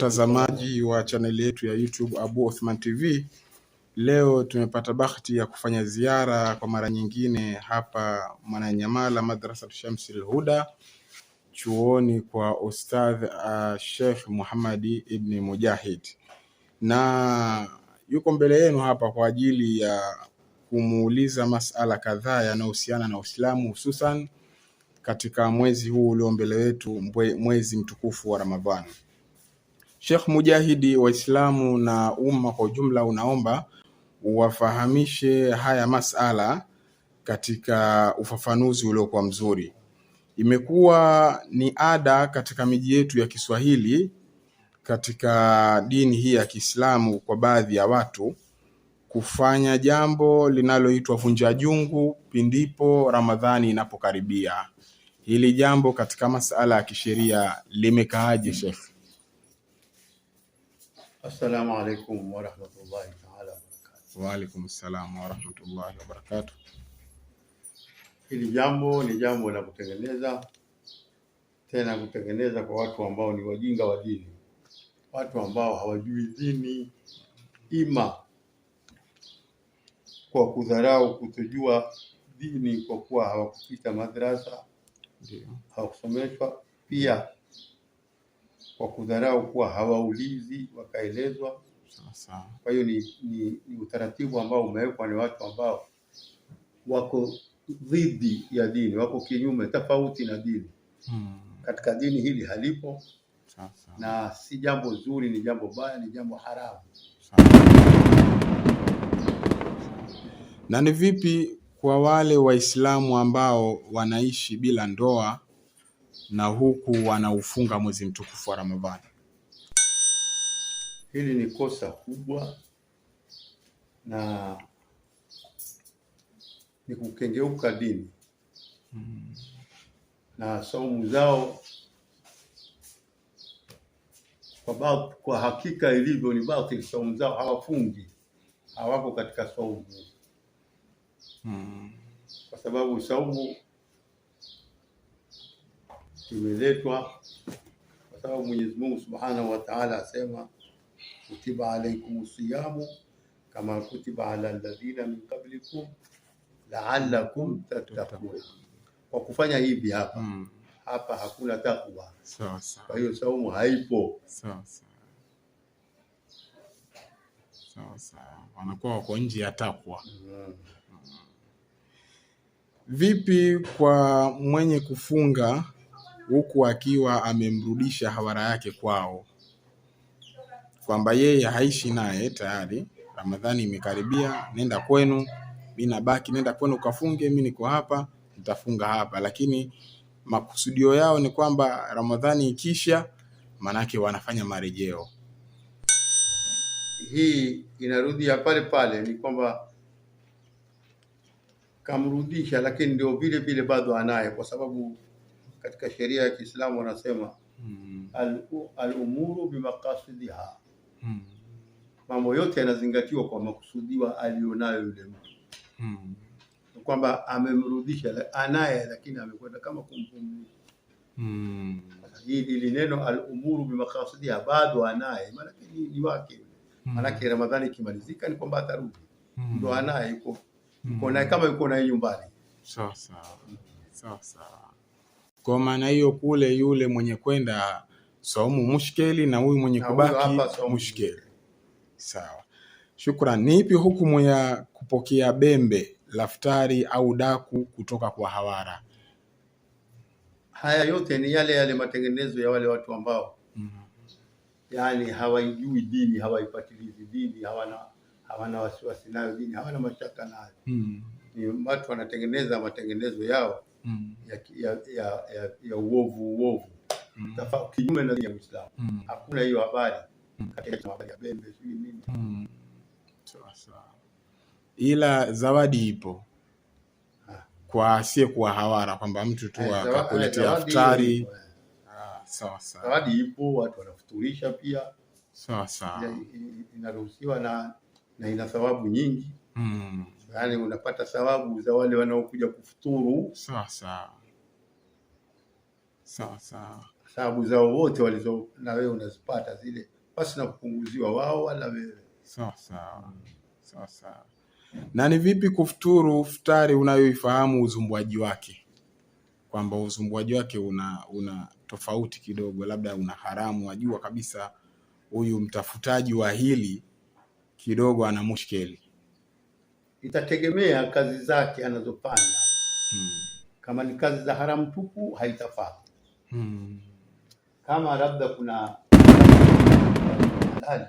watazamaji wa chaneli yetu ya YouTube Abu Othman TV. Leo tumepata bahati ya kufanya ziara kwa mara nyingine hapa Mwananyamala Madrasa Shamsil Huda, chuoni kwa Ustadh Sheikh Muhammadi ibn Mujahid, na yuko mbele yenu hapa kwa ajili ya kumuuliza masala kadhaa yanayohusiana na Uislamu, hususan katika mwezi huu ulio mbele wetu, mwezi mtukufu wa Ramadhani. Sheikh Mujahidi, Waislamu na umma kwa ujumla unaomba uwafahamishe haya masala katika ufafanuzi uliokuwa mzuri. Imekuwa ni ada katika miji yetu ya Kiswahili katika dini hii ya Kiislamu kwa baadhi ya watu kufanya jambo linaloitwa vunja jungu pindipo Ramadhani inapokaribia. Hili jambo katika masala ya kisheria limekaaje, Sheikh? Assalamu alaikum wa rahmatullahi ta'ala wa barakatuh. Wa alaikum assalam wa rahmatullahi wa barakatuh. Hili jambo ni jambo la kutengeneza, tena kutengeneza kwa watu ambao ni wajinga wa dini, watu ambao hawajui dini, ima kwa kudharau kutojua dini kwa kuwa hawakupita madrasa, hawakusomeshwa, pia kwa kudharau kuwa hawaulizi wakaelezwa. Kwa hiyo ni utaratibu ambao umewekwa ni watu ambao wako dhidi ya dini, wako kinyume tofauti na dini. Katika dini hili halipo. Na si jambo zuri, ni jambo baya, ni jambo haramu. Na ni vipi kwa wale Waislamu ambao wanaishi bila ndoa na huku wanaufunga mwezi mtukufu wa Ramadhani? Hili ni kosa kubwa na ni kukengeuka dini. Na saumu zao kwa hakika ilivyo ni batili. Saumu zao hawafungi, hawako katika saumu. Kwa sababu saumu imeletwa kwa sababu Mwenyezi Mungu Subhanahu wa Ta'ala asema kutiba alaykumus siyamu kama kutiba ala alladhina min qablikum la'allakum tattaqun. Kwa kufanya hivi hapa hakuna takwa. Kwa hiyo saumu haipo. Wanakuwa wako nje ya takwa. Vipi kwa mwenye kufunga huku akiwa amemrudisha hawara yake kwao, kwamba yeye haishi naye tayari, Ramadhani imekaribia, nenda kwenu, mimi nabaki, nenda kwenu kafunge, mimi niko hapa, nitafunga hapa, lakini makusudio yao ni kwamba Ramadhani ikisha manake wanafanya marejeo? Hii inarudi ya pale pale, ni kwamba kamrudisha, lakini ndio vile vile bado anaye, kwa sababu katika sheria ya Kiislamu wanasema al-umuru bimaqasidiha. Mambo yote yanazingatiwa kwa makusudiwa alionayo yule mtu. Kwamba amemrudisha anaye, lakini amekwenda kama kumpumzisha. Hili neno al-umuru bimaqasidiha, bado anaye, maana ni wake. Maana Ramadhani kimalizika ni kwamba atarudi. Ndio anaye, yuko naye kama yuko naye nyumbani. Sawa. Kwa maana hiyo kule yule mwenye kwenda saumu mushkeli na huyu mwenye kubaki mushkeli. Sawa. Shukran. Ni ipi hukumu ya kupokea bembe, laftari au daku kutoka kwa hawara? Haya yote ni yale matengenezo ya wale watu ambao yani hawaijui dini, hawaipatilizi dini, hawana wasiwasi nayo dini, hawana mashaka nayo. Ni watu wanatengeneza matengenezo yao ya uovu. Kinyume na Uislamu. Hakuna hiyo habari katika habari ya bembe sio nini. Sawa. Ila zawadi ipo kwa asiye kwa hawara, kwamba mtu tu akakuletea iftari. Sawa. Zawadi ipo, watu wanafuturisha pia. Sawa. Inaruhusiwa na ina thawabu nyingi. Yaani unapata thawabu za wale wanaokuja kufuturu. Sawa. sababu zao wote walizo na wewe unazipata zile, basi na kupunguziwa wao wala wewe. Sawa sawa. Sawa sawa. Na ni vipi kufuturu futari unayoifahamu uzumbuaji wake, kwamba uzumbuaji wake una tofauti kidogo, labda una haramu, wajua kabisa huyu mtafutaji wa hili kidogo ana mushkeli? Itategemea kazi zake anazofanya. Kama ni kazi za haramu tupu haitafaa. Kama labda kuna halali,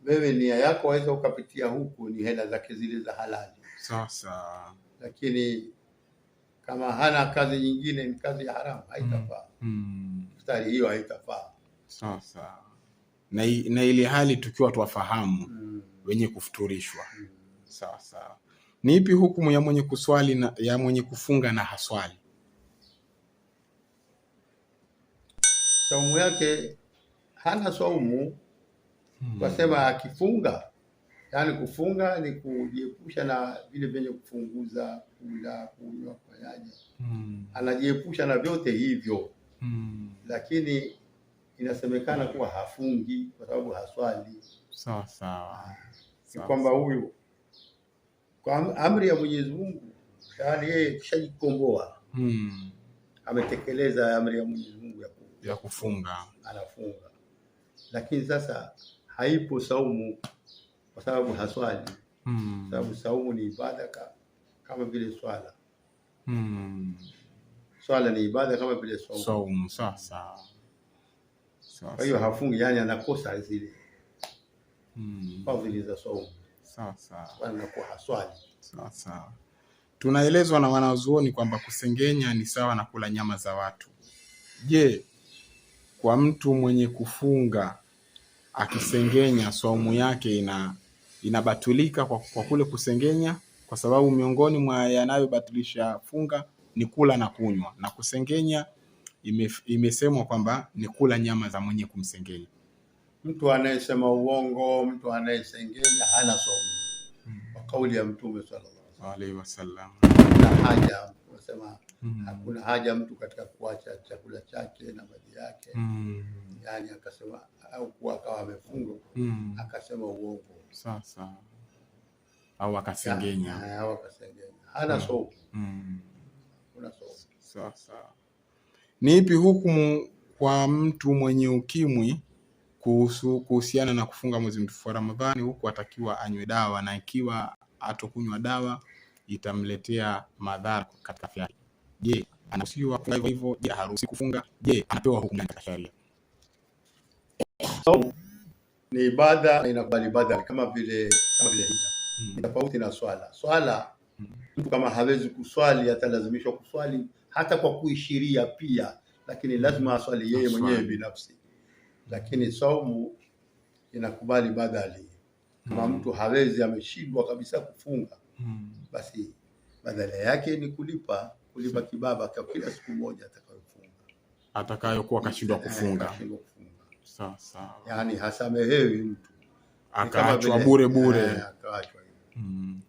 wewe nia yako waweza ukapitia huku, ni hela zake zile za halali. Sasa lakini kama hana kazi nyingine, ni kazi ya haramu, haitafaa. Futari hiyo haitafaa. Sasa na ile hali tukiwa tuwafahamu wenye kufuturishwa. Sawa sawa. Ni ipi hukumu ya mwenye kuswali na ya mwenye kufunga na haswali? Saumu yake hana saumu. Wasema akifunga, yani kufunga ni kujiepusha na vile vyenye kufunguza, kula, kunywa, kufanyaje. Anajiepusha na vyote hivyo. Lakini inasemekana kuwa hafungi kwa sababu haswali. Sawa sawa. Si kwamba huyu kwa amri ya Mwenyezi Mungu tayari yeye kishajikomboa, ametekeleza amri ya Mwenyezi Mungu ya kufunga, anafunga. Lakini sasa haipo saumu kwa sababu haswali. Sababu saumu ni ibada kama vile swala. Swala ni ibada kama vile saumu. Sasa kwa hiyo hafungi, yani anakosa zile fadhili za saumu. Sasa anakuwa haswali. Sasa tunaelezwa na wanazuoni kwamba kusengenya ni sawa na kula nyama za watu. Je, kwa mtu mwenye kufunga akisengenya saumu yake inabatulika kwa kule kusengenya? Kwa sababu miongoni mwa yanayobatilisha funga ni kula na kunywa, na kusengenya imesemwa kwamba ni kula nyama za mwenye kumsengenya. Mtu anayesema uongo, mtu anayesengenya hana saumu. Kwa kauli ya Mtume sallallahu alaihi wasallam, hakuna haja, wasema hakuna haja mtu katika kuacha chakula chake na maji yake. Yani akasema au kuwa akawa amefunga akasema uongo. Sasa au akasengenya, hana saumu. Kuna saumu. Sasa ni ipi hukumu kwa mtu mwenye ukimwi kuhusiana na kufunga mwezi mtukufu wa Ramadhani, huku atakiwa anywe dawa, na ikiwa atokunywa dawa itamletea madhara katika afya yake? Je, anaruhusiwa kufunga hivyo? Je, haruhusi kufunga? Je, anapewa hukumu katika sharia? Saumu ni ibada na inakubali ibada kama vile hija. Tofauti na swala. Swala mtu kama hawezi kuswali atalazimishwa kuswali hata kwa kuishiria pia, lakini lazima aswali yeye mwenyewe binafsi. Lakini saumu inakubali badali. Kama mtu hawezi, ameshindwa kabisa kufunga, basi badala yake ni kulipa kibaba kwa kila siku moja atakayokuwa kashindwa kufunga. Sasa yani hasamehewi mtu, akaachwa bure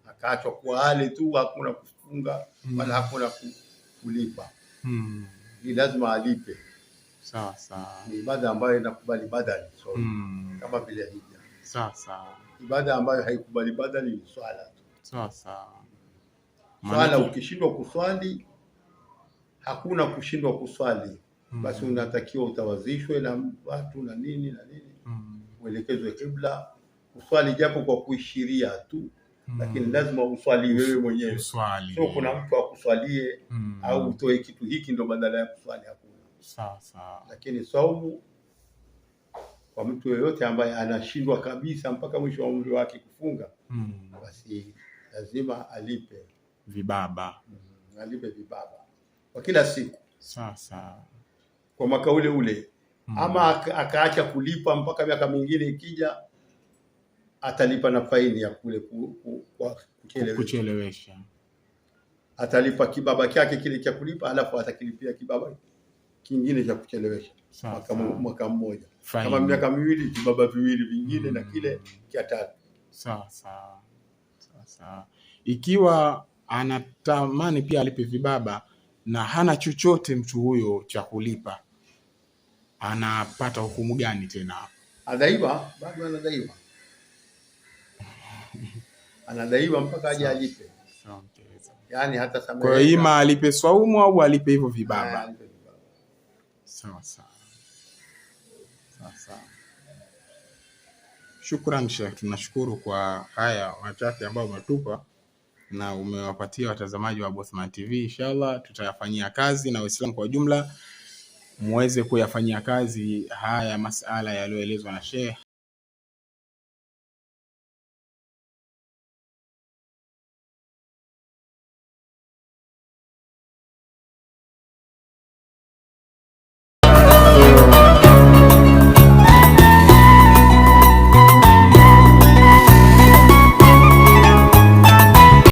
akaachwa kwa hali tu, hakuna kufunga wala hakuna kulipa. Ni lazima alipe. Sasa ni ibada ambayo inakubali badali, kama vile hija. Sasa ibada ambayo haikubali badali ni swala tu. Sasa swala ukishindwa kuswali, hakuna kushindwa kuswali, basi unatakiwa utawazishwe na watu na nini uelekezwe kibla, uswali japo kwa kuishiria tu, lakini lazima uswali wewe mwenyewe. Sio kuna mtu akuswalie au utoe kitu hiki ndo badala ya kuswali, hakuna. Sasa lakini saumu kwa mtu yeyote ambaye anashindwa kabisa mpaka mwisho wa umri wake kufunga, basi lazima alipe vibaba. Alipe vibaba kwa kila siku. Sasa kwa mwaka ule ama akaacha kulipa mpaka miaka mingine ikija, atalipa na faini ya kule kuchelewesha. Atalipa kibaba chake kile cha kulipa, alafu atakilipia kibaba kingine cha kuchelewesha mwaka mmoja. Kama miaka miwili, kibaba viwili vingine na kile cha tatu. Sasa ikiwa anatamani pia alipe vibaba na hana chochote mtu huyo cha kulipa, anapata hukumu gani tena? Adaiwa, bado anadaiwa. Anadaiwa mpaka aje alipe. Yaani hata samehe. Kwa hiyo ima alipe swaumu au alipe hivyo vibaba. Sawa sawa. Sawa. Shukran Sheikh, tunashukuru kwa haya machache ambayo umetupa na umewapatia watazamaji wa Abu Othman TV. Inshallah tutayafanyia kazi na Waislamu kwa jumla muweze kuyafanyia kazi haya masala yaliyoelezwa na Sheikh.